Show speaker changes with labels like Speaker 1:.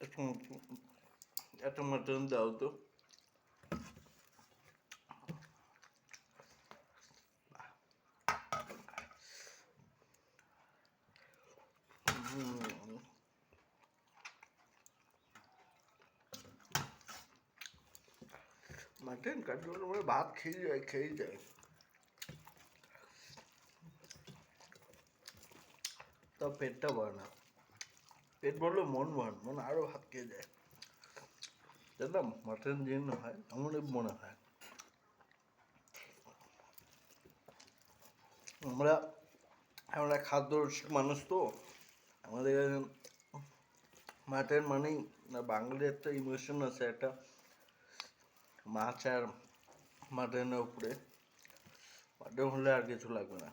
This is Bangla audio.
Speaker 1: একটু একটা মাটন দাও তো। মাটন কাটলে মানে ভাত খেয়ে যায়। তাও পেটটা ভরে না, পেট ভরলে মন আরো ভাত খেয়ে যায়। জানলাম মাটন যেন হয় এমনই মনে হয়। আমরা খাদ্যরসিক মানুষ তো, আমাদের মাটন মানেই না, বাঙালির একটা ইমোশন আছে একটা মাছ আর মাটনের উপরে। মাটন হলে আর কিছু লাগবে না।